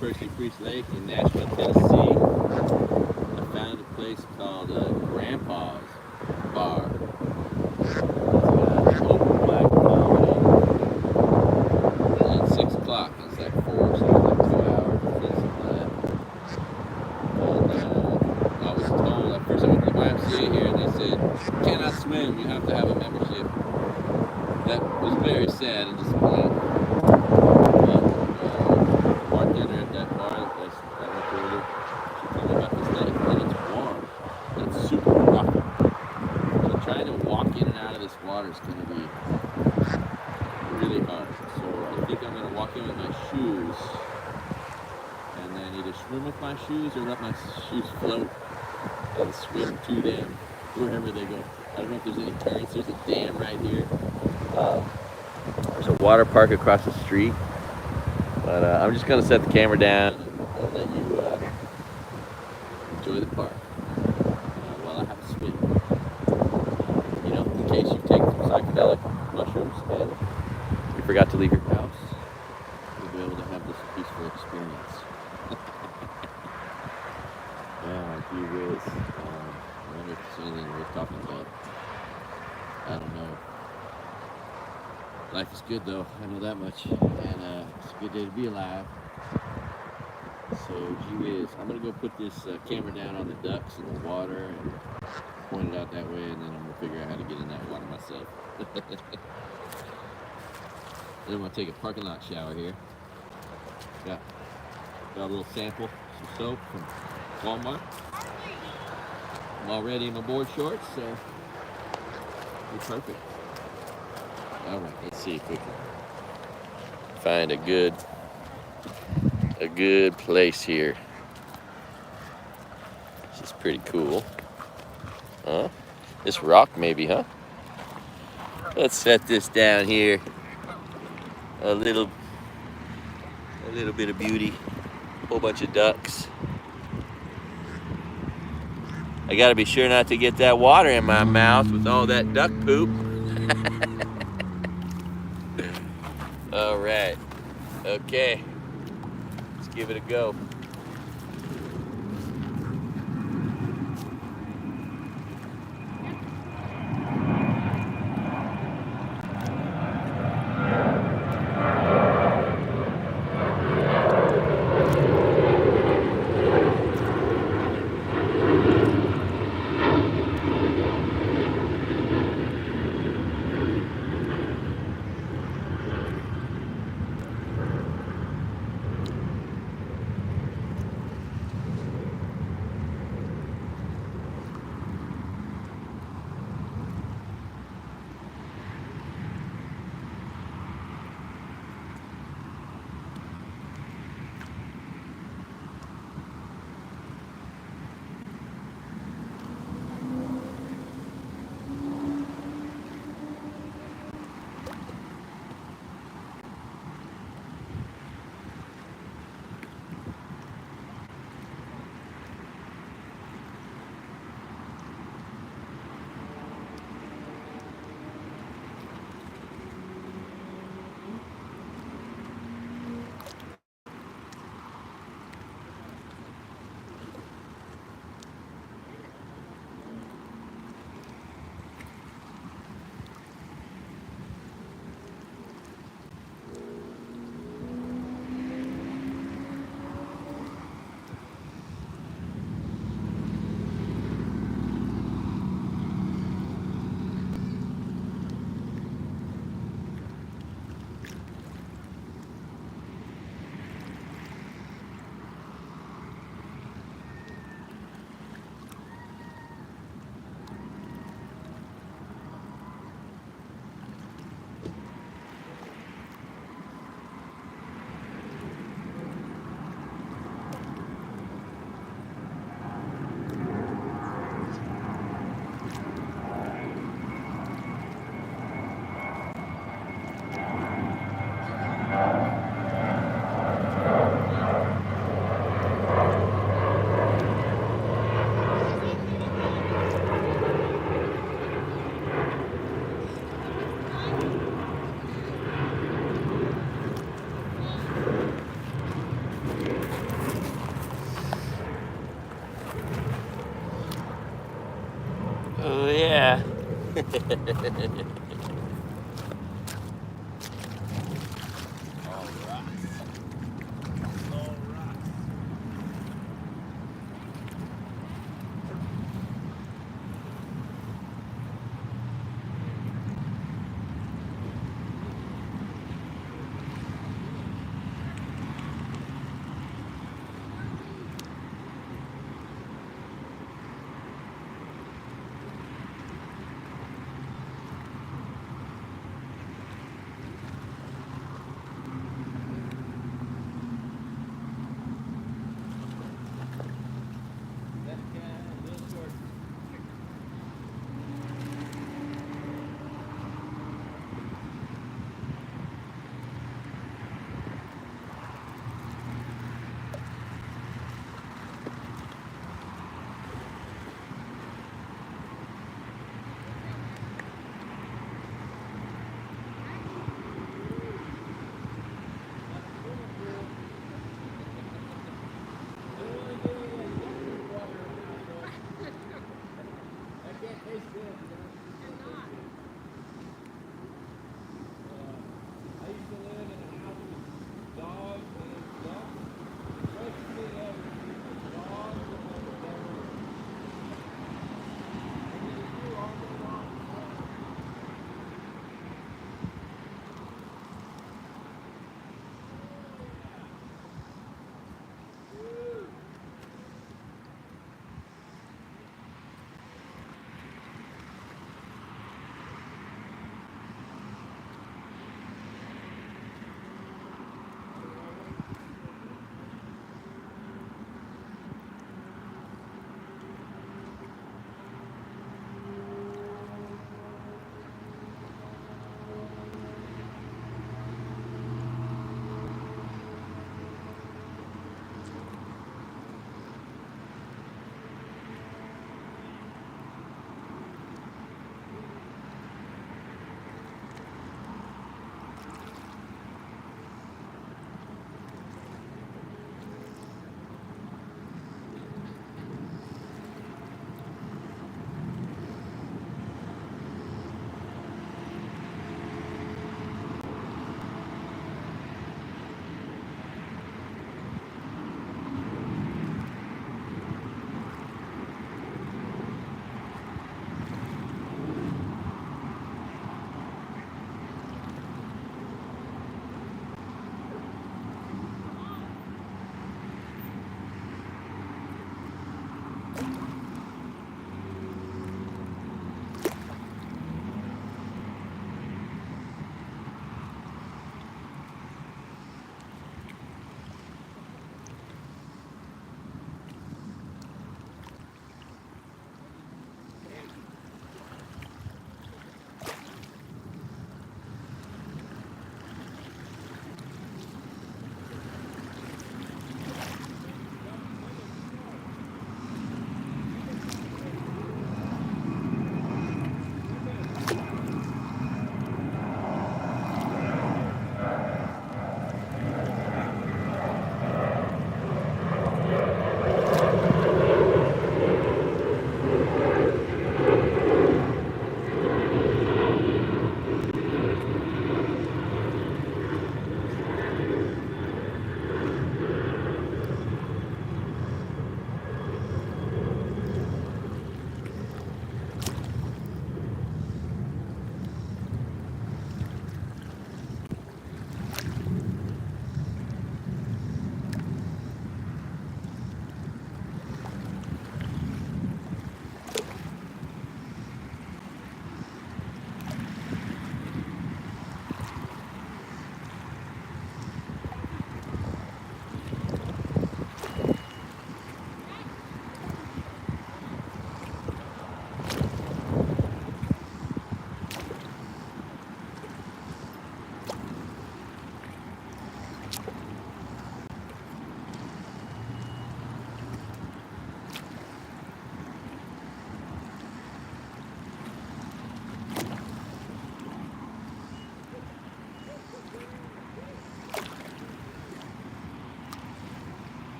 Percy Lake in Nashville, Tennessee. I found a place called Grandpa's Bar. It's got open black comedy. And at 6 o'clock, it's like 4, so it's like 2 hours or something like that. And I was told, at first I went to the YMCA here, and they said, you cannot swim, you have to have a membership. That was very sad and disappointing. Bartender at that bar that I went to earlier, she told me about this lake, and it's warm, but it's super rough. So trying to walk in and out of this water is going to be really hard. So I think I'm going to walk in with my shoes, and then either swim with my shoes or let my shoes float and swim to them wherever they go. I don't know if there's any currents. There's a dam right here. There's a water park across the street. But I'm just going to set the camera down and let you enjoy the park while I have a swim. You know, in case you've taken some psychedelic mushrooms and you forgot to leave your house, you'll be able to have this peaceful experience. Yeah, gee whiz. I wonder if there's anything worth talking about. I don't know. Life is good though, I know that much, and it's a good day to be alive. So, gee whiz, I'm going to go put this camera down on the ducks in the water and point it out that way, and then I'm going to figure out how to get in that water myself. Then I'm going to take a parking lot shower here. Got a little sample, some soap from Walmart. I'm already in my board shorts, so it's perfect. All right, let's see if we can find a good place here. This is pretty cool. Huh? This rock maybe, huh? Let's set this down here. A little bit of beauty. A whole bunch of ducks. I gotta be sure not to get that water in my mouth with all that duck poop. All right, okay, let's give it a go. Oh yeah.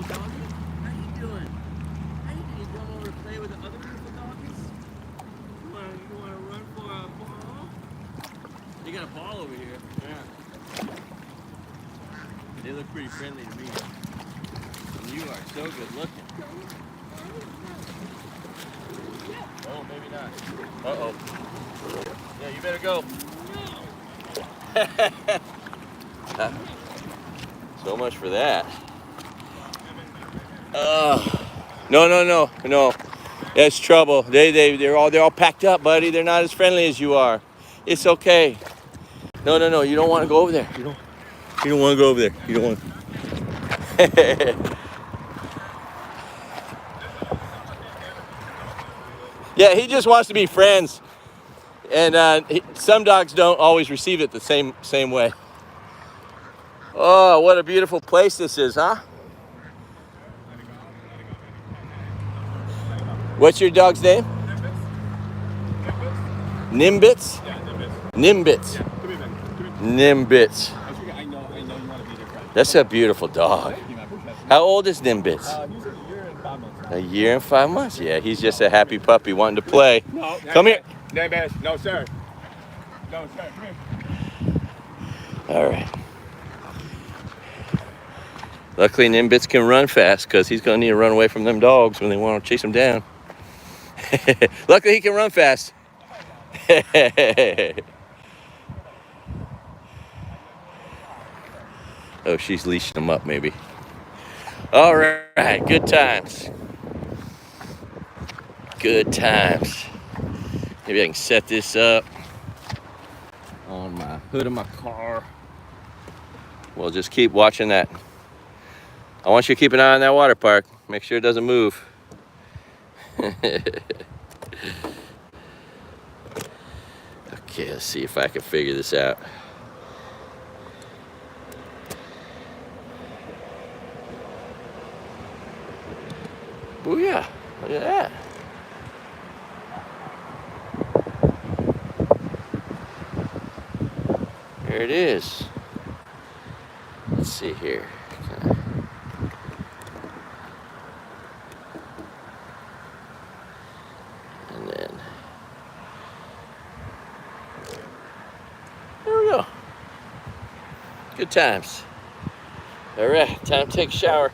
doggy? How you doing? How you doing? You come over to play with the other beautiful doggies? You wanna run for a ball? You got a ball over here. Yeah. They look pretty friendly to me. And you are so good looking. Oh, maybe not. Uh-oh. Yeah, you better go. So much for that. No. That's trouble. They're all packed up, buddy. They're not as friendly as you are. It's okay. No. You don't want to go over there. You don't want to go over there. You don't want. Yeah, he just wants to be friends, and some dogs don't always receive it the same way. Oh, what a beautiful place this is, huh? What's your dog's name? Nimbits? Yeah, Nimbits. Yeah, come here, man. Nimbits. I know you want to be their friend. That's a beautiful dog. How old is Nimbits? He's a year and 5 months. A year and 5 months? Yeah, he's just a happy puppy wanting to play. No, Come here. No, sir. No, sir. Come here. All right. Luckily, Nimbits can run fast because he's going to need to run away from them dogs when they want to chase him down. Luckily, he can run fast. Oh, she's leashing him up, maybe. All right, good times. Good times. Maybe I can set this up on my hood of my car. We'll just keep watching that. I want you to keep an eye on that water park. Make sure it doesn't move. Okay, let's see if I can figure this out. Oh yeah, look at that. There it is. Let's see here. And then there we go. Good times. All right, time to take a shower.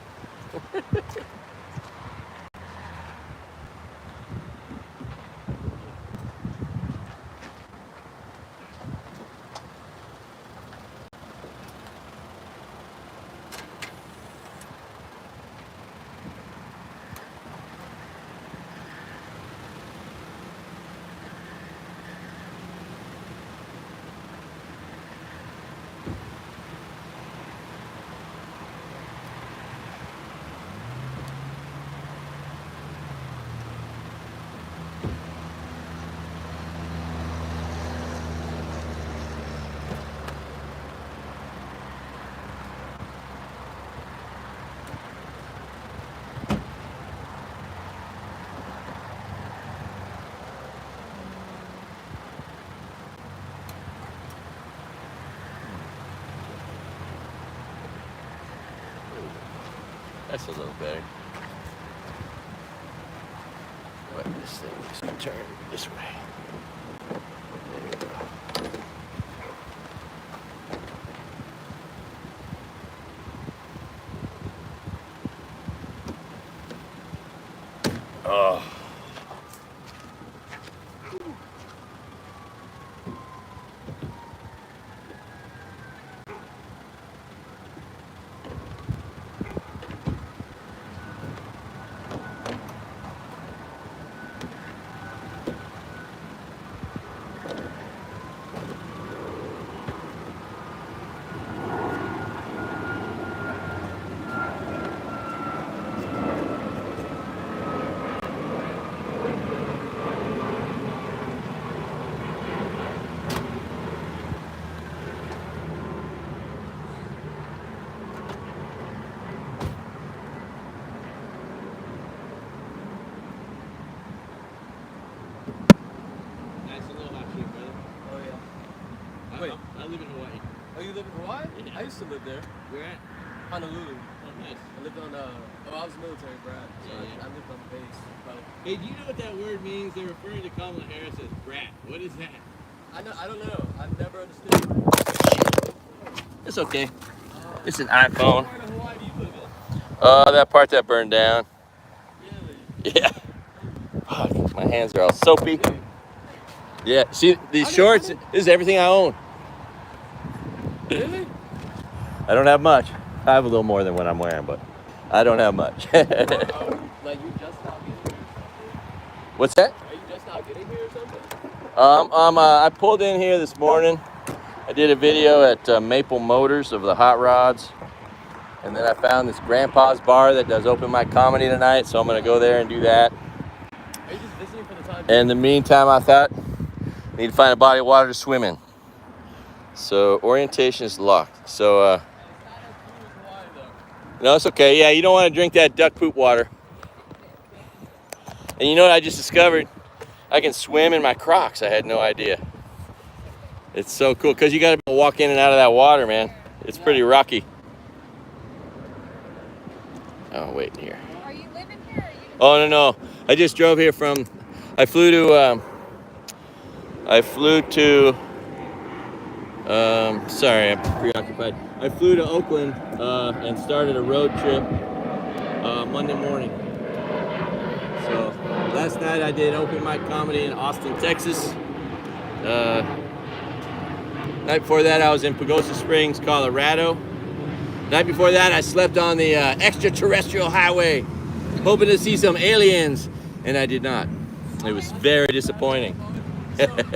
That's a little better. But this thing is going to turn this way. There we go. Oh. Wait. I live in Hawaii. Oh, you live in Hawaii? Yeah. I used to live there. Where at? Honolulu. Oh, Nice. I lived on, I was military brat, so Yeah. I lived on the base. But Hey, do you know what that word means? They're referring to Kamala Harris as brat. What is that? I don't know. I've never understood. It's okay. It's an iPhone. What part of Hawaii do you live in? That part that burned down. Really? Yeah. Fuck, my hands are all soapy. Yeah, see these shorts? This is everything I own. Really? I don't have much. I have a little more than what I'm wearing, but I don't have much. Like you just not getting here or something? What's that? Are you just not getting here or something? I pulled in here this morning. I did a video at Maple Motors of the hot rods. And then I found this grandpa's bar that does open mic comedy tonight, so I'm gonna go there and do that. Are you just visiting for the time? And in the meantime, I thought I need to find a body of water to swim in. So orientation is locked. So It's not as cool as Hawaii though. no, it's okay. Yeah, you don't want to drink that duck poop water. And you know what I just discovered? I can swim in my Crocs. I had no idea. It's so cool because you got to walk in and out of that water, man. It's pretty rocky. Oh, wait here. Are you living here? Or are you Oh, no. I just drove here from, I flew to, sorry, I'm preoccupied. I flew to Oakland and started a road trip Monday morning. So last night I did open mic comedy in Austin, Texas. Night before that I was in Pagosa Springs, Colorado. Night before that I slept on the extraterrestrial highway, hoping to see some aliens, and I did not. It was very disappointing. So, we actually,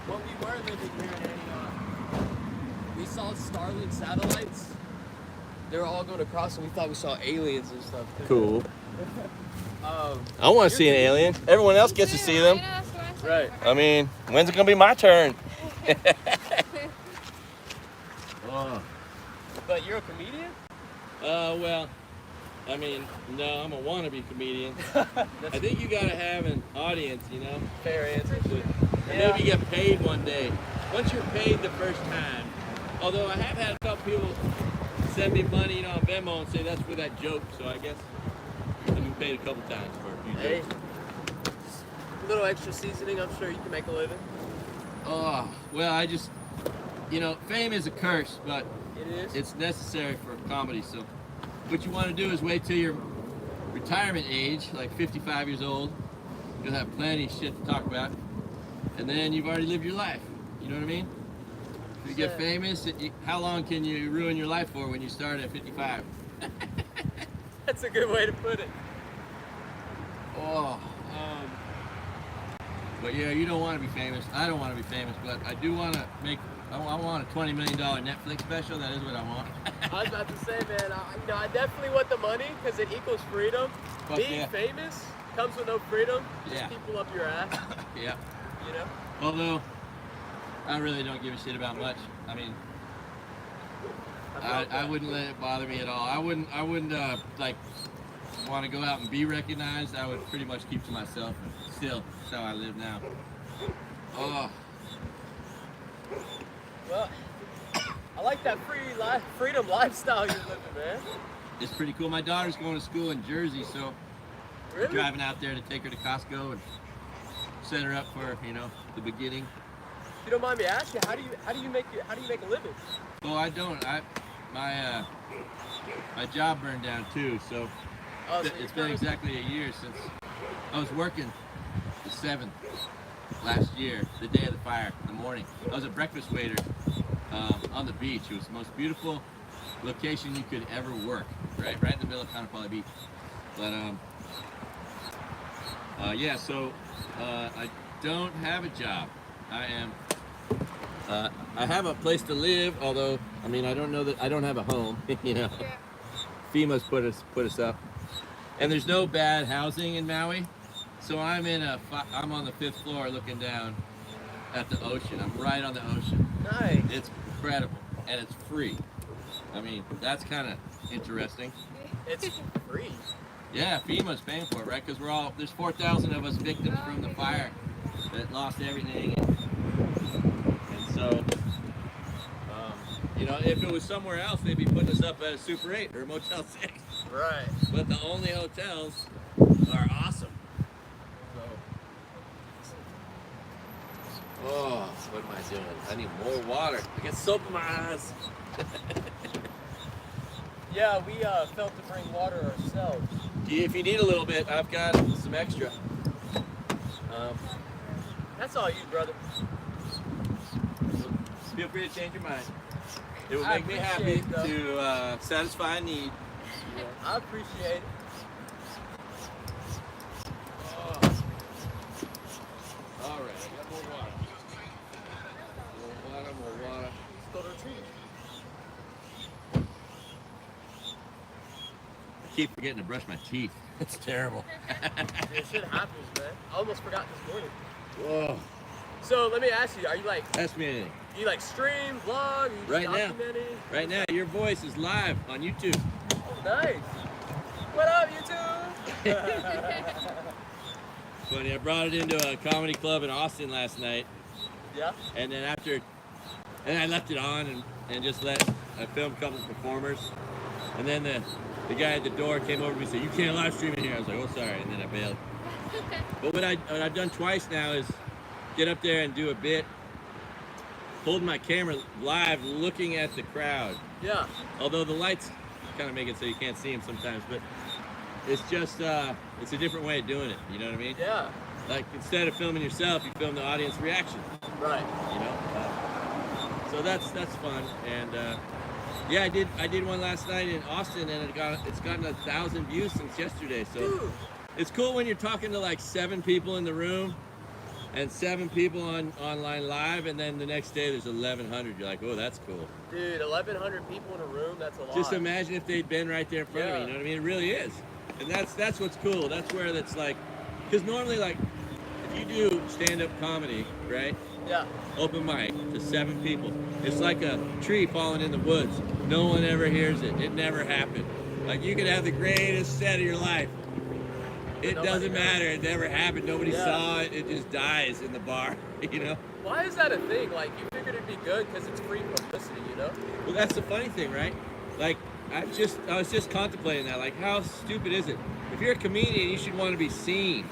when we were living here in Antioch, we saw Starlink satellites. They were all going across, and we thought we saw aliens and stuff. Cool. I want to see an alien. Everyone else gets to see them. Yeah, that's what I said. Right. I mean, when's it gonna be my turn? Oh. But you're a comedian? Well, I mean, no, I'm a wannabe comedian. I think you gotta have an audience, you know? Fair answer. And maybe get paid one day. Once you're paid the first time, although I have had a couple people send me money, you know, on Venmo and say that's for that joke, so I guess I've been paid a couple times for a few Hey, jokes. a little extra seasoning, I'm sure you can make a living. Oh, well, I just, you know, fame is a curse, but It is. it's necessary for comedy. So what you want to do is wait till your retirement age, like 55 years old. You'll have plenty of shit to talk about. And then you've already lived your life. You know what I mean? If you get famous, how long can you ruin your life for when you start at 55? That's a good way to put it. Oh. But yeah, you don't want to be famous. I don't want to be famous, but I do want to make, I want a $20 million Netflix special. That is what I want. I was about to say, man, I definitely want the money because it equals freedom. Fuck Being yeah. famous comes with no freedom. Just Yeah. people up your ass, Yeah. you know? Although, I really don't give a shit about much. I mean, I wouldn't let it bother me at all. I wouldn't like want to go out and be recognized. I would pretty much keep to myself. And still, that's how I live now. Oh, Well, I like that freedom lifestyle you're living, man. it's pretty cool. My daughter's going to school in Jersey, so I'm Really? driving out there to take her to Costco and set her up for, you know, the beginning. If you don't mind me asking, how do you make a living? Well, I don't. My job burned down too, so Oh, so it's you're been kind of- exactly a year since I was working the 7th last year, the day of the fire, in the morning. I was a breakfast waiter on the beach. It was the most beautiful location you could ever work, right in the middle of Kaanapali Beach. But yeah, so I don't have a job. I have a place to live, although I mean I don't know that I don't have a home. You know, Yeah. FEMA's put us up, and there's no bad housing in Maui, so I'm on the 5th floor looking down at the ocean. I'm right on the ocean. Nice. It's incredible, and it's free. I mean, that's kind of interesting. It's free. Yeah, FEMA's paying for it, right? Because there's 4,000 of us victims from the fire that lost everything, and so You know, if it was somewhere else, they'd be putting us up at a Super 8 or a Motel 6. Right. But the only hotels are awesome. Oh, what am I doing? I need more water. I got soap in my eyes. Yeah, we felt to bring water ourselves. If you need a little bit, I've got some extra. That's all you, brother. Feel free to change your mind. It will I make me happy appreciate it, to satisfy a need. Yeah, I appreciate it. Oh. All right, I got more water. More water. Let's go to the tree. I keep forgetting to brush my teeth. It's terrible. Dude, shit happens, man. I almost forgot this morning. Whoa. So let me ask you, are you like, Ask me anything. you like stream, vlog, you Right now. documenting? Right now, your voice is live on YouTube. Oh, nice. What up, YouTube? Funny, I brought it into a comedy club in Austin last night, Yeah? and then I left it on and just I filmed a couple of performers, and then the guy at the door came over to me and said, "You can't live stream in here." I was like, "Oh, sorry," and then I bailed. But what I've done twice now is get up there and do a bit, holding my camera live, looking at the crowd. Yeah. Although the lights kind of make it so you can't see them sometimes, but it's just it's a different way of doing it. You know what I mean? Yeah. Like instead of filming yourself, you film the audience reaction. Right. You know. So that's fun, and yeah, I did one last night in Austin, and it's gotten 1,000 views since yesterday. So Dude. it's cool when you're talking to like 7 people in the room, and 7 people online live, and then the next day there's 1,100. You're like, oh, that's cool. Dude, 1,100 people in a room, that's a lot. Just imagine if they'd been right there in front of me. You know what I mean? It really is, and that's what's cool. That's where that's like, because normally like if you do stand-up comedy, right? Yeah. Open mic to 7 people. It's like a tree falling in the woods. No one ever hears it. It never happened. Like you could have the greatest set of your life. It doesn't matter. It never happened. Nobody saw it. It just dies in the bar. You know. Why is that a thing? Like you figured it'd be good because it's free publicity, you know? Well, that's the funny thing, right? Like I was just contemplating that. Like how stupid is it? If you're a comedian, you should want to be seen.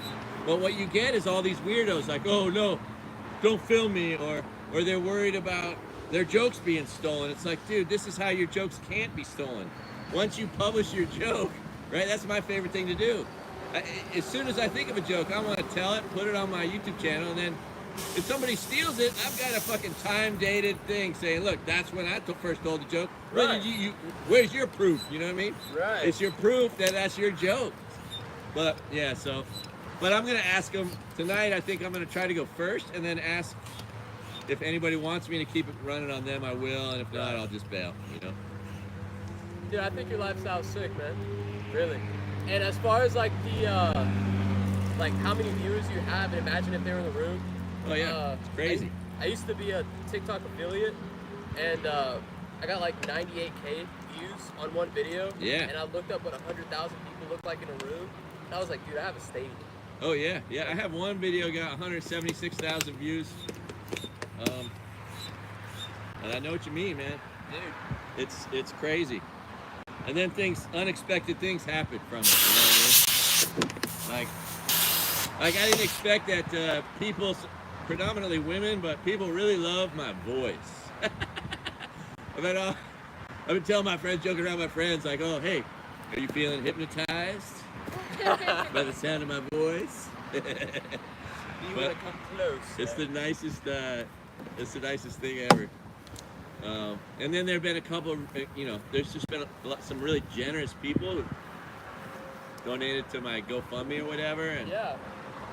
But what you get is all these weirdos like, oh no, don't film me, or they're worried about their jokes being stolen. It's like, dude, this is how your jokes can't be stolen. Once you publish your joke, right? That's my favorite thing to do. As soon as I think of a joke, I want to tell it, put it on my YouTube channel, and then if somebody steals it, I've got a fucking time-dated thing saying, look, that's when I first told the joke. Right. Where's your proof? You know what I mean? Right. It's your proof that that's your joke. But yeah, so. But I'm gonna ask them tonight. I think I'm gonna try to go first, and then ask if anybody wants me to keep it running on them. I will, and if not, I'll just bail. You know. Dude, I think your lifestyle's sick, man. Really. And as far as like the like how many viewers you have, and imagine if they were in the room. Oh yeah, it's crazy. I used to be a TikTok affiliate, and I got like 98K views on one video. Yeah. And I looked up what 100,000 people look like in a room, and I was like, dude, I have a stadium. Oh yeah, yeah. I have one video got 176,000 views. And I know what you mean, man. Dude. It's crazy. And then unexpected things happen from it. You know what I mean? Like I didn't expect that people, predominantly women, but people really love my voice. I've been telling my friends, joking around with my friends, like, oh, hey, are you feeling hypnotized by the sound of my voice? You want to come close. It's the nicest thing ever. And then there have been a couple, there's just been some really generous people who donated to my GoFundMe or whatever,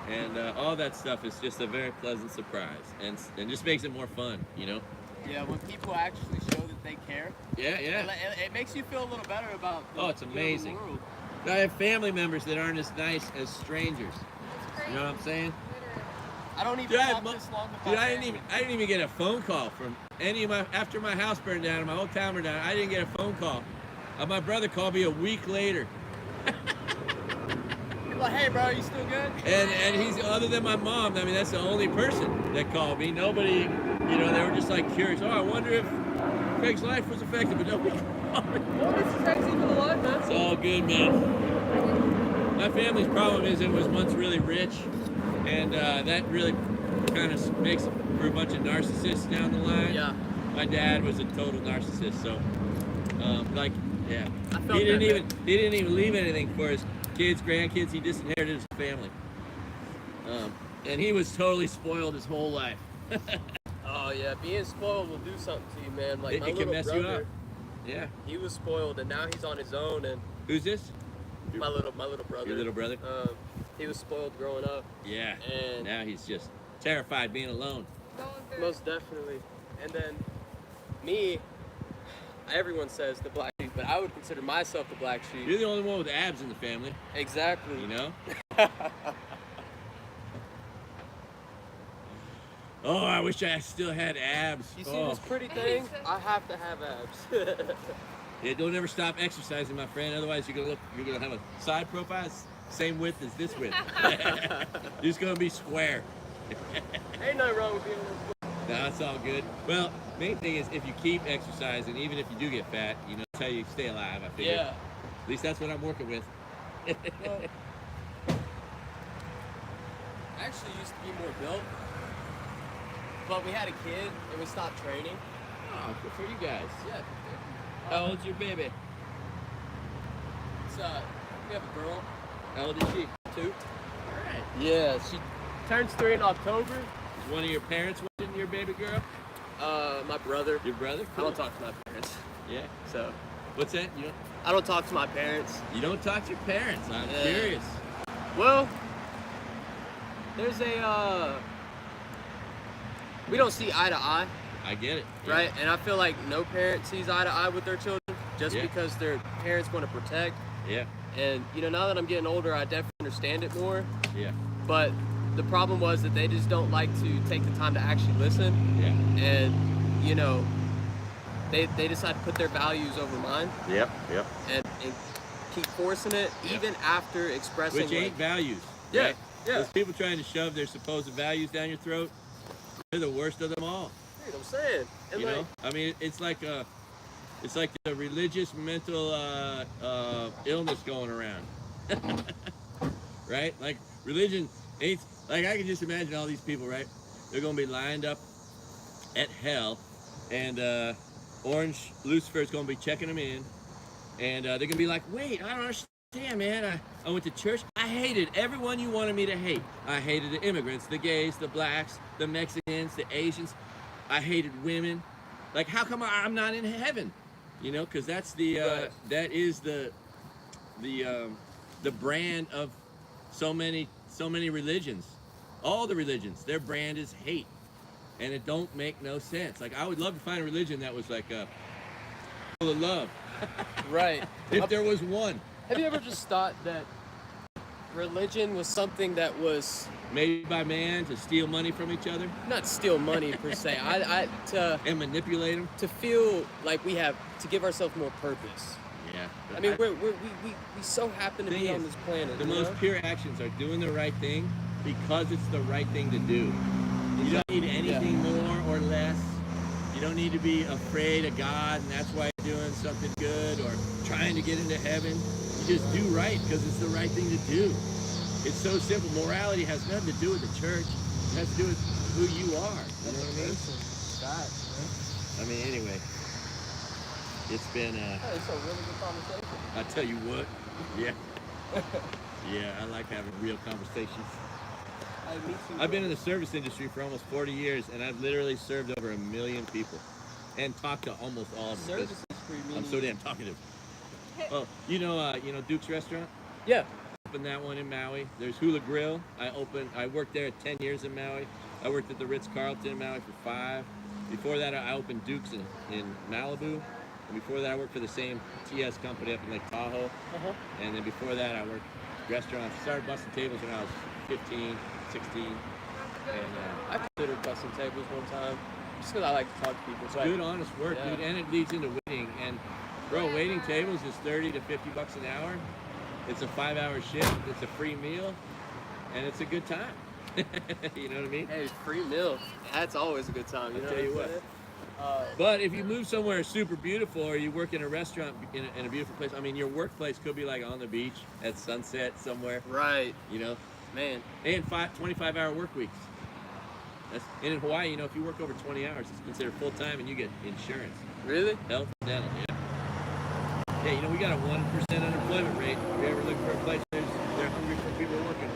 and all that stuff is just a very pleasant surprise, and just makes it more fun, you know. Yeah, when people actually show that they care. Yeah, yeah. It makes you feel a little better about. It's amazing. The world. I have family members that aren't as nice as strangers. You know what I'm saying? I don't even Dude, talk this long with my I family. didn't even get a phone call from any of after my house burned down and my whole town burned down. I didn't get a phone call. My brother called me a week later. He's like, hey bro, you still good? And he's, other than my mom, I mean, that's the only person that called me. Nobody, they were just like curious. Oh, I wonder if Craig's life was affected, but nobody called me. Well, this is Craig's even alive, man. It's all good, man. My family's problem is it was once really rich, and that really kind of makes for a bunch of narcissists down the line. Yeah. My dad was a total narcissist, so yeah. I felt He didn't that, even leave anything for his kids, grandkids. He just inherited his family, and he was totally spoiled his whole life. Oh yeah, being spoiled will do something to you, man. Like my It can little mess brother, you up. Yeah. he was spoiled, and now he's on his own. And Who's this? my little brother. Your little brother? He was spoiled growing up. Yeah. And Now he's just terrified being alone. Going through most definitely. And then me, everyone says the black sheep, but I would consider myself the black sheep. You're the only one with abs in the family, Exactly. you know? Oh, I wish I still had abs. You see Oh. this pretty thing? I have to have abs. Yeah, don't ever stop exercising, my friend. Otherwise, you're gonna have a side profile same width as this width. You're just gonna be square. Ain't nothing wrong with being a little No, that's all good. Well, main thing is if you keep exercising, even if you do get fat, you know, that's how you stay alive. I figure. Yeah. At least that's what I'm working with. I actually used to be more built, but we had a kid and we stopped training. Oh, good for you guys. Yeah. How old's your baby? It's, we have a girl, How old is she? 2. All right. Yeah, she turns 3 in October. Is one of your parents watching your baby girl? My brother. Your brother? I don't talk to my parents, Yeah. so What's that? I don't talk to my parents. You don't talk to your parents. I'm Yeah. curious. Well, there's we don't see eye to eye, I get it. right? And I feel like no parent sees eye to eye with their children just Yeah. because their parents want to protect. Yeah. And now that I'm getting older, I definitely understand it more. Yeah. But the problem was that they just don't like to take the time to actually listen. Yeah. And they decide to put their values over mine Yep. Yep. and keep forcing it even after expressing Which ain't values. Yeah, Right? yeah. Those people trying to shove their supposed values down your throat, they're the worst of them all. You know what I'm saying? And You know? I mean, it's like the religious mental illness going around. Right? Like religion ain't like I can just imagine all these people, right? They're gonna be lined up at hell, and Orange Lucifer's gonna be checking them in, and they're gonna be like, wait, I don't understand, man. I went to church. I hated everyone you wanted me to hate. I hated the immigrants, the gays, the blacks, the Mexicans, the Asians. I hated women. Like, how come I'm not in heaven? You know, because that's the Right. that is the brand of so many religions. All the religions, their brand is hate, and it don't make no sense. Like, I would love to find a religion that was like full of love. right. If there was one Have you ever just thought that religion was something that was made by man to steal money from each other not steal money per se? and manipulate them. To feel like we have to give ourselves more purpose. Yeah. I mean, we so happen to Thing be on is, this planet. The you most know? pure actions are doing the right thing because it's the right thing to do. You don't need anything more or less. You don't need to be afraid of God, and that's why you're doing something good or trying to get into heaven. You just do right because it's the right thing to do. It's so simple. Morality has nothing to do with the church. It has to do with who you are. You know what I mean? I mean, anyway, it's been. It's a really good conversation. I tell you what. Yeah. Yeah, I like having real conversations. Me too. I've been in the service industry for almost 40 years, and I've literally served over 1 million people and talked to almost all of them. Service industry I'm so damn talkative. Oh, you know Duke's Restaurant? Yeah. Opened that one in Maui. There's Hula Grill. I worked there 10 years in Maui. I worked at the Ritz-Carlton in Maui for 5. Before that, I opened Duke's in Malibu. And before that, I worked for the same TS company up in Lake Tahoe. Uh-huh. And then before that, I worked restaurants. Started busting tables when I was 15, 16. And I considered busting tables one time just because I like to talk to people. So good, honest work, Yeah. dude. And it leads into waiting. And bro, waiting tables is 30 to 50 bucks an hour. It's a 5-hour shift. It's a free meal, and it's a good time. You know what I mean? Hey, free meal. That's always a good time. You know I'll tell you what I'm what. saying? But if you move somewhere super beautiful, or you work in a restaurant in a beautiful place, I mean, your workplace could be like on the beach at sunset somewhere. Right. You know, Man. and 25-hour work weeks. And in Hawaii, you know, if you work over 20 hours, it's considered full time, and you get insurance, Really? health, dental. Yeah. Yeah, you know, we got a 1% unemployment rate. If you ever look for a place, they're hungry for people working.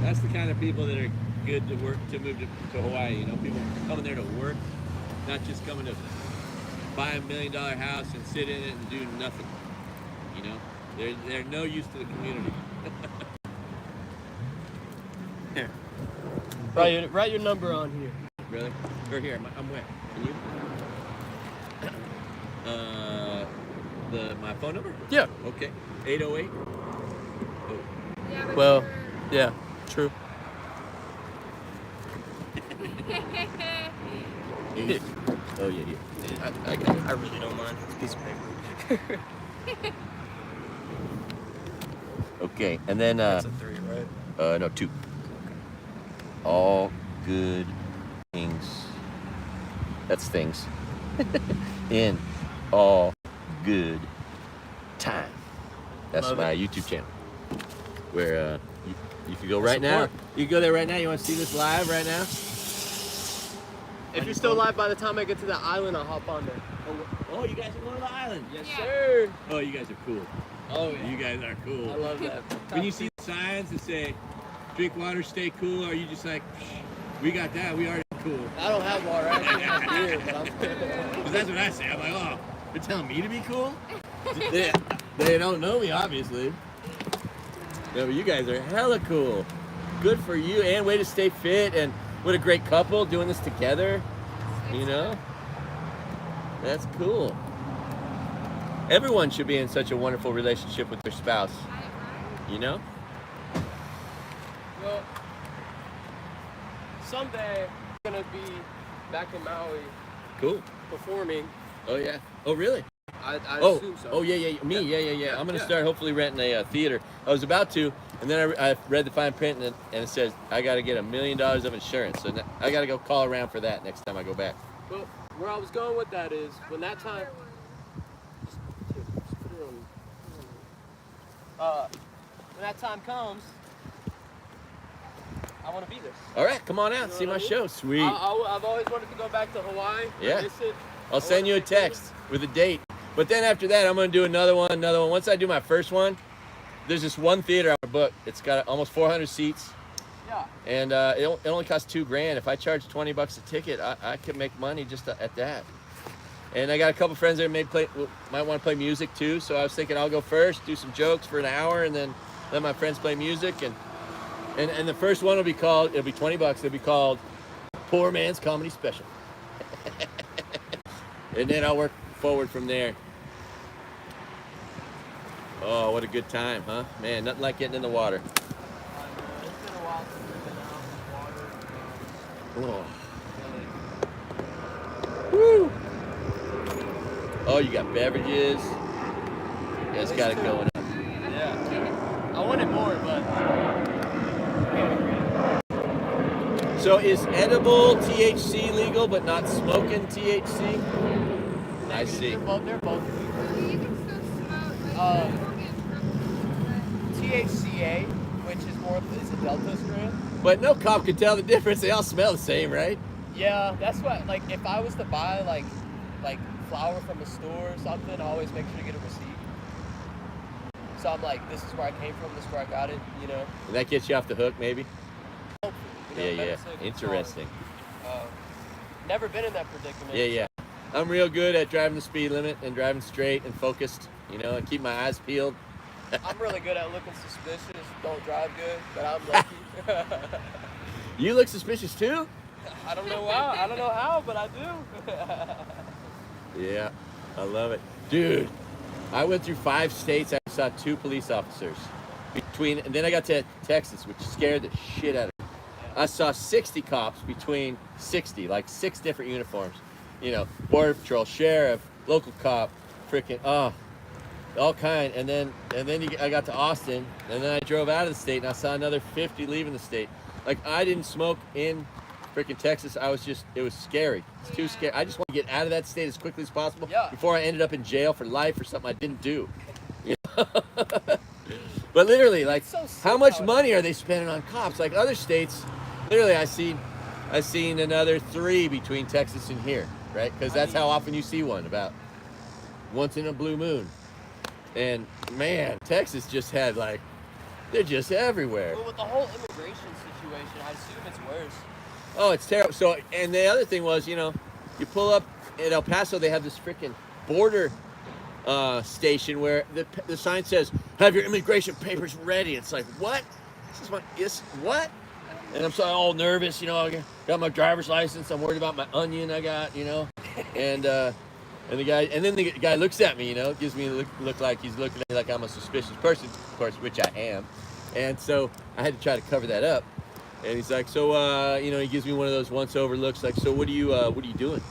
That's the kind of people that are good to move to Hawaii. You know, people coming there to work, not just coming to buy $1 million house and sit in it and do nothing. You know, they're no use to the community. Here. Write your number on here. Really? Or here, I'm wet. Can you? My phone number? Yeah. Okay. 808. Yeah, but Well, you're- yeah, true. Oh yeah, yeah. I got it. I really don't mind. It's a piece of paper. Okay, and then That's a 3, right? no, 2. All good things. That's things. In all good time. That's Love my it. YouTube channel. Where you can go right now. You can go there right now. You want to see this live right now? If you're still live by the time I get to the island, I'll hop on there. Oh, you guys are going to the island. Yes, Yeah. sir. Oh, you guys are cool. Oh, yeah. You guys are cool. I love that. When you see signs that say, drink water, stay cool, or are you just like, we got that, we already cool? I don't have water. I actually have beer, but I'm. Because that's what I say. I'm like, oh, they're telling me to be cool? they don't know me, obviously. No, but you guys are hella cool. Good for you, and way to stay fit, and what a great couple doing this together. You know? That's cool. Everyone should be in such a wonderful relationship with their spouse. You know? Well, someday I'm gonna be back in Maui Cool. performing. Oh, yeah. Oh, really? I Oh, assume so. oh yeah. Me, yeah. I'm gonna Yeah. start hopefully renting a theater. I was about to, and then I read the fine print, and it says I got to get $1 million of insurance. So I got to go call around for that next time I go back. Well, where I was going with that is when that time. Just put it on. When that time comes, I want to be there. All right, come on out, You know see what my I mean? show. Sweet. I've always wanted to go back to Hawaii. Yeah. Visit. I'll send you a text with a date. But then after that, I'm gonna do another one. Once I do my first one, there's this one theater I booked. It's got almost 400 seats, Yeah. and it only costs $2,000. If I charge $20 a ticket, I could make money just at that. And I got a couple friends that might want to play music too. So I was thinking I'll go first, do some jokes for an hour, and then let my friends play music. And the first one it'll be $20. It'll be called Poor Man's Comedy Special. And then I'll work forward from there. Oh, what a good time, huh? Man, nothing like getting in the water. It's been a while since we've been out in the water. Oh. Woo! Oh, you got beverages. You guys got it going up. Yeah. I wanted more, but. So is edible THC legal, but not smoking THC? I see. They're both You can still smoke, but Uh, you won't get in trouble for it. THCA, which is a Delta strand. But no cop can tell the difference. They all smell the same, right? Yeah, that's what. Like, if I was to buy like flour from a store or something, I always make sure to get a receipt. So I'm like, this is where I came from. This is where I got it. You know. And that gets you off the hook, maybe? Hopefully, you know, Yeah. better safe than Interesting. sorry. Never been in that predicament. Yeah. I'm real good at driving the speed limit and driving straight and focused, and keep my eyes peeled. I'm really good at looking suspicious. Don't drive good, but I'm lucky. You look suspicious too? I don't know why. I don't know how, but I do. Yeah, I love it. Dude, I went through 5 states. I saw 2 police officers. And then I got to Texas, which scared the shit out of me. I saw 60 cops between 60, like 6 different uniforms. Border Patrol, sheriff, local cop, freaking, all kind. And then I got to Austin, and then I drove out of the state, and I saw another 50 leaving the state. Like, I didn't smoke in freaking Texas. It was scary. It's too scary. I just want to get out of that state as quickly as possible before I ended up in jail for life for something I didn't do. You know? But literally, like, how much money are they spending on cops? Like other states, literally, I seen another 3 between Texas and here, right? Because that's how often you see one, about once in a blue moon. And man, Texas just had, like, they're just everywhere. Well, with the whole immigration situation, I assume it's worse. Oh, it's terrible. So, and the other thing was, you know, you pull up in El Paso, they have this freaking border station where the sign says, "Have your immigration papers ready." It's like, what? What? And I'm so all nervous, you know. I got my driver's license. I'm worried about my onion I got, you know. And the guy looks at me, you know, gives me a look like he's looking at me like I'm a suspicious person, of course, which I am. And so I had to try to cover that up. And he's like, so, you know, he gives me one of those once-over looks, like, so what are you doing?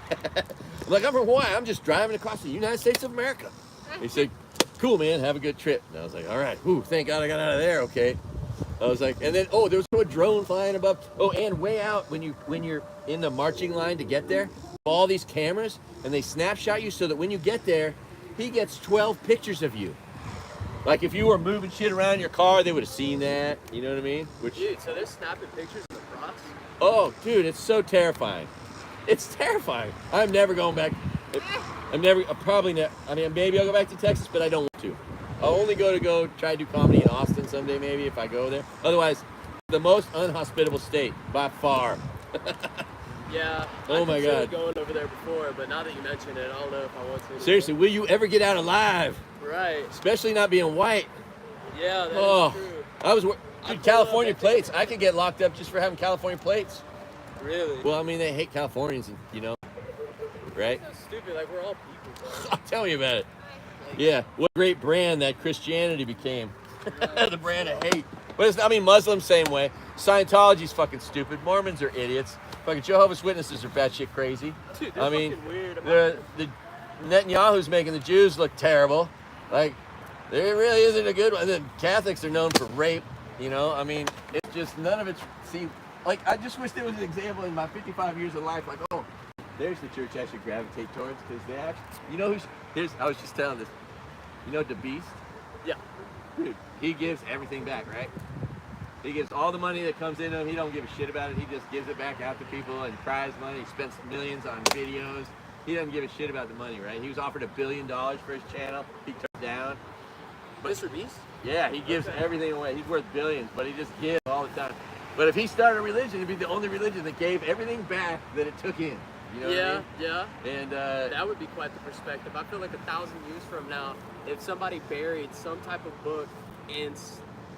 I'm like, I'm from Hawaii. I'm just driving across the United States of America. And he said, cool, man. Have a good trip. And I was like, all right. Whew, thank God I got out of there. Okay. I was like, and then, there was a drone flying above. Oh, and way out when you're in the marching line to get there, all these cameras, and they snapshot you so that when you get there, he gets 12 pictures of you. Like, if you were moving shit around your car, they would have seen that. You know what I mean? Dude, so they're snapping pictures of the cross? Oh, dude, it's so terrifying. It's terrifying. I'm never going back. Probably never. I mean, maybe I'll go back to Texas, but I don't want to. I'll only go try to do comedy in Austin someday, maybe, if I go there. Otherwise, the most unhospitable state by far. Yeah. Oh my God. I've going over there before, but now that you mention it, I don't know if I want to. Seriously, will you ever get out alive? Right. Especially not being white. Yeah, that's true. Dude, California plates. I could get locked up just for having California plates. Really? Well, I mean, they hate Californians, you know, right? That's so stupid. Like, we're all people, bro. Tell me about it. Yeah, what a great brand that Christianity became. Right. The brand of hate. But it's, I mean, Muslims same way. Scientology's fucking stupid. Mormons are idiots. Fucking Jehovah's Witnesses are batshit crazy. Dude, they're fucking weird. The Netanyahu's making the Jews look terrible. Like, there really isn't a good one. The Catholics are known for rape. You know, I mean, it's just none of it's. See, like, I just wish there was an example in my 55 years of life. Like, oh, there's the church I should gravitate towards, because they actually, you know, I was just telling this. You know, the Beast. Yeah. Dude, he gives everything back, right? He gives all the money that comes in to him. He don't give a shit about it. He just gives it back out to people and prize money. He spends millions on videos. He doesn't give a shit about the money, right? He was offered $1 billion for his channel. He turned down. But, Mr. Beast? Yeah, he gives everything away. He's worth billions, but he just gives all the time. But if he started a religion, it'd be the only religion that gave everything back that it took in. You know what I mean? Yeah. And that would be quite the perspective. I feel like 1,000 years from now, if somebody buried some type of book in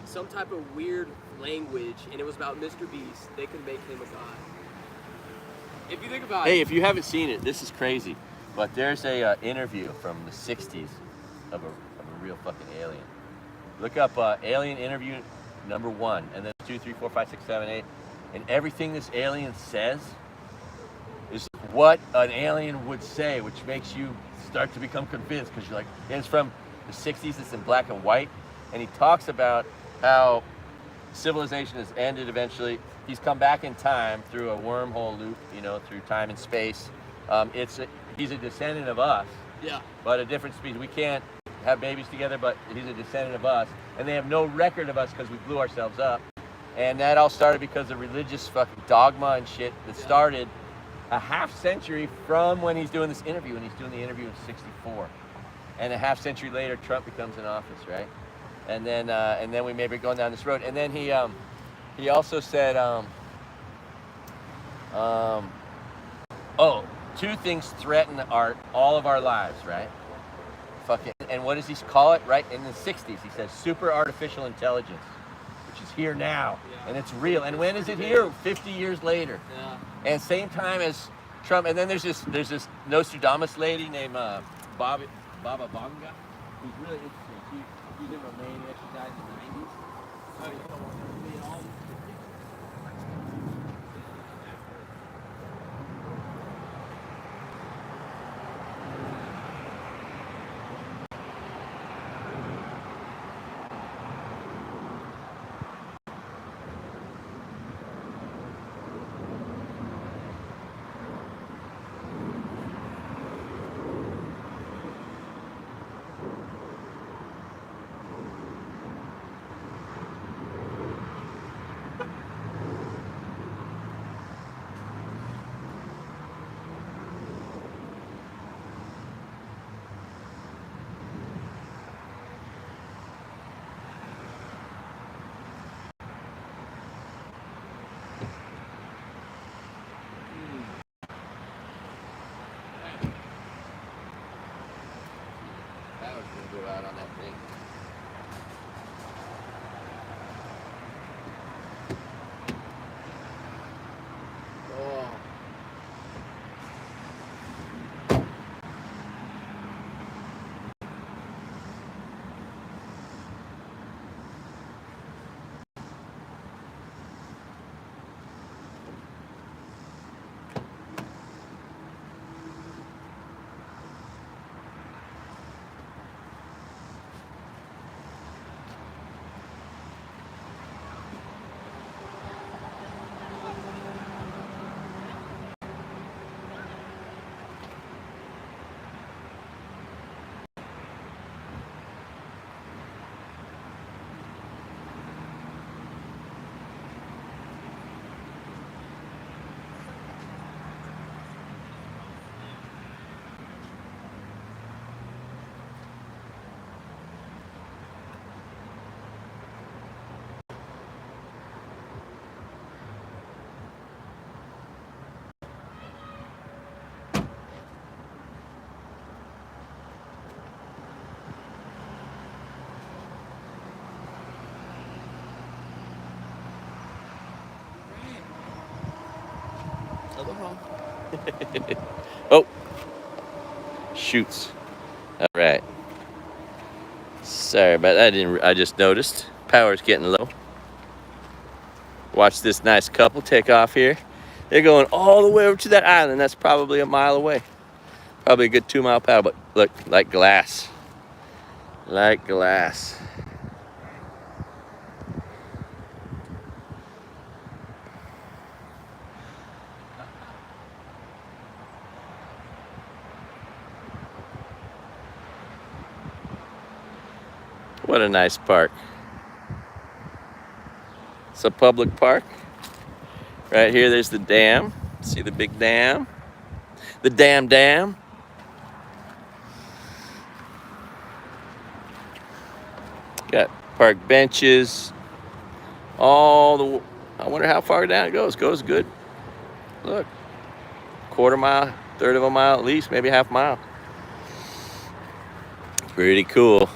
some type of weird language and it was about Mr. Beast, they could make him a god. If you think about it. Hey, if you haven't seen it, this is crazy. But there's a interview from the 60s of a real fucking alien. Look up alien interview #1, and then 2, 3, 4, 5, 6, 7, 8. And everything this alien says is what an alien would say, which makes you start to become convinced, because you're like, and it's from the 60s, it's in black and white, and he talks about how civilization has ended eventually. He's come back in time through a wormhole loop, you know, through time and space. He's a descendant of us, Yeah. but a different species. We can't have babies together, but he's a descendant of us, and they have no record of us because we blew ourselves up. And that all started because of religious fucking dogma and shit that started a half century from when he's doing this interview, and he's doing the interview in 64. And a half century later, Trump becomes in office, right? And then we may be going down this road. And then he also said, two things threaten all of our lives, right? Fucking, and what does he call it, right? In the 60s, he says super artificial intelligence, which is here now, and it's real. And when is it here? 50 years later. Yeah. And same time as Trump. And then there's this Nostradamus lady named Baba Vanga, who's really interesting. She's in Romania. She died in the 90s. Oh, you know, we made all these out on that thing. Oh. Oh, shoots. All right. Sorry about that. I just noticed power's getting low. Watch this nice couple take off here. They're going all the way over to that island. That's probably a mile away. Probably a good 2 mile paddle, but look, like glass. Like glass. What a nice park. It's a public park. Right here, there's the dam. See the big dam? The dam. Got park benches. I wonder how far down it goes. Goes good. Look, quarter mile, third of a mile at least, maybe half mile. Pretty cool.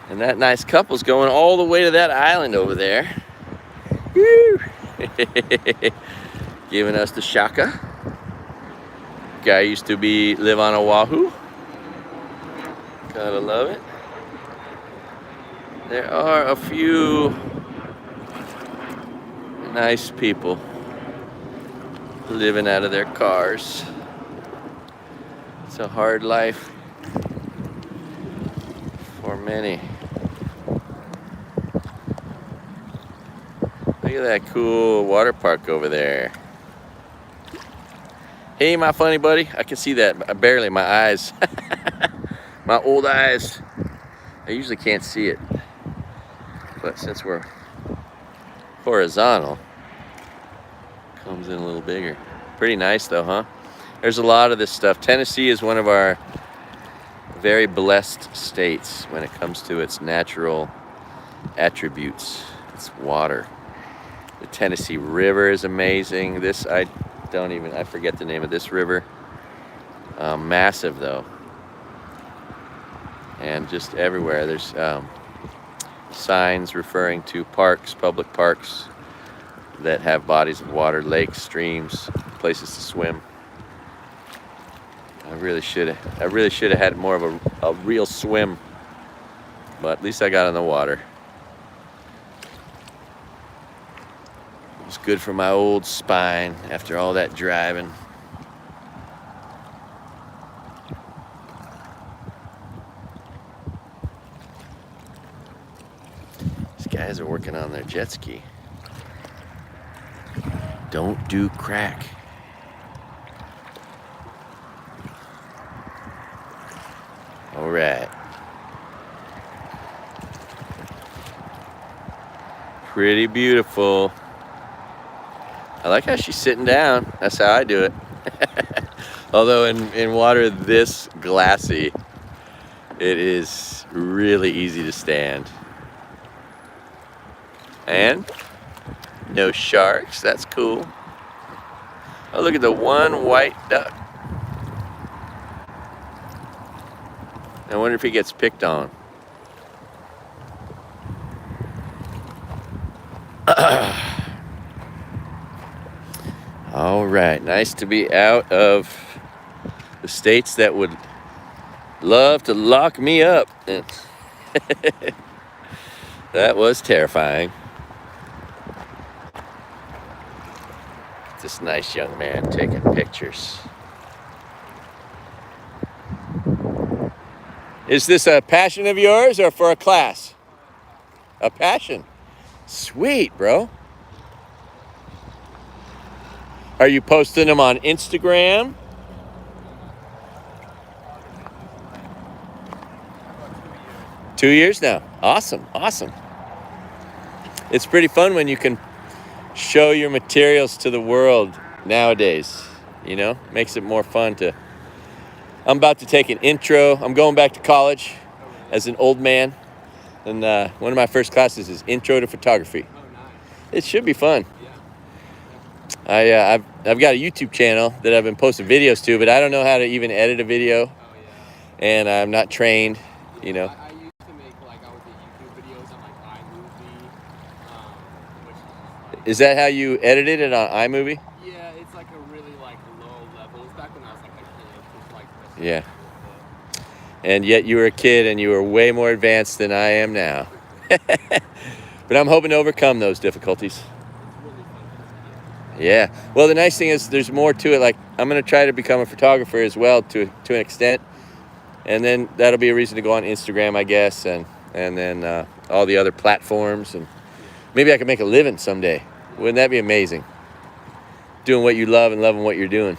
And that nice couple's going all the way to that island over there. Woo! Giving us the shaka. Guy used to live on Oahu. Gotta love it. There are a few nice people living out of their cars. It's a hard life for many. Look at that cool water park over there. Hey, my funny buddy. I can see that barely, my eyes. My old eyes. I usually can't see it. But since we're horizontal, comes in a little bigger. Pretty nice though, huh? There's a lot of this stuff. Tennessee is one of our very blessed states when it comes to its natural attributes. It's water. The Tennessee River is amazing. I forget the name of this river. Massive though. And just everywhere there's signs referring to parks, public parks that have bodies of water, lakes, streams, places to swim. I really should have had more of a real swim, but at least I got in the water. It was good for my old spine after all that driving. These guys are working on their jet ski. Don't do crack. All right. Pretty beautiful. I like how she's sitting down. That's how I do it. Although in water this glassy, it is really easy to stand. And no sharks. That's cool. Oh, look at the one white duck. I wonder if he gets picked on. All right, nice to be out of the states that would love to lock me up. That was terrifying. This nice young man taking pictures. Is this a passion of yours or for a class? A passion. Sweet, bro. Are you posting them on Instagram? About 2 years. 2 years now. Awesome, awesome. It's pretty fun when you can show your materials to the world nowadays. You know, makes it more fun to. I'm about to take an intro. I'm going back to college as an old man. And one of my first classes is Intro to Photography. Oh, nice. It should be fun. Yeah. I've got a YouTube channel that I've been posting videos to, but I don't know how to even edit a video, Oh, yeah. and I'm not trained, you know. I used to make, like, I would do YouTube videos on, like, iMovie, which is just, like, Is that how you edited it on iMovie? yeah, it's, like, a really, like, low level. It's back when I was, like, a kid. Just, like, Yeah. And yet you were a kid and you were way more advanced than I am now. But I'm hoping to overcome those difficulties. Yeah. Well, the nice thing is there's more to it. Like, I'm going to try to become a photographer as well to an extent. And then that'll be a reason to go on Instagram, I guess, and then all the other platforms. And maybe I can make a living someday. Wouldn't that be amazing? Doing what you love and loving what you're doing.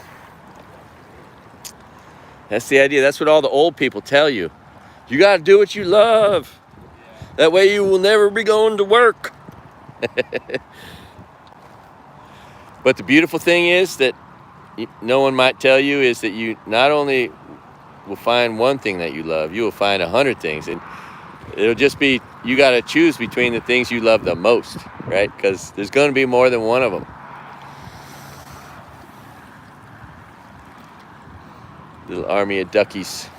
That's the idea. That's what all the old people tell you. You got to do what you love. That way you will never be going to work. But the beautiful thing is that no one might tell you is that you not only will find one thing that you love, you will find 100 things. And it'll just be, you got to choose between the things you love the most, right? Because there's going to be more than one of them. Little army of duckies.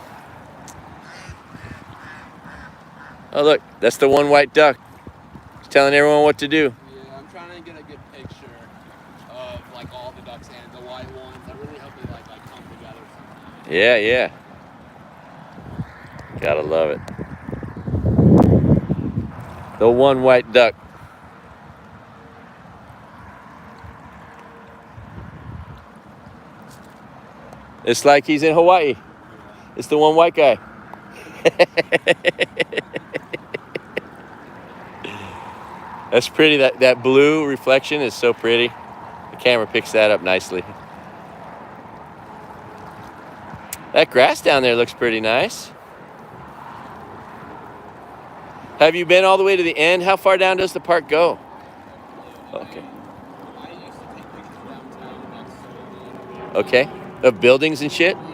Oh, look, that's the one white duck. He's telling everyone what to do. Yeah, I'm trying to get a good picture of, like, all the ducks and the white ones. That really help me, like come together sometimes. Yeah, yeah. Gotta love it. The one white duck. It's like he's in Hawaii. It's the one white guy. That's pretty. That blue reflection is so pretty. The camera picks that up nicely. That grass down there looks pretty nice. Have you been all the way to the end? How far down does the park go? Okay. I used to take pictures downtown, and that's so good. Okay. Of buildings and shit?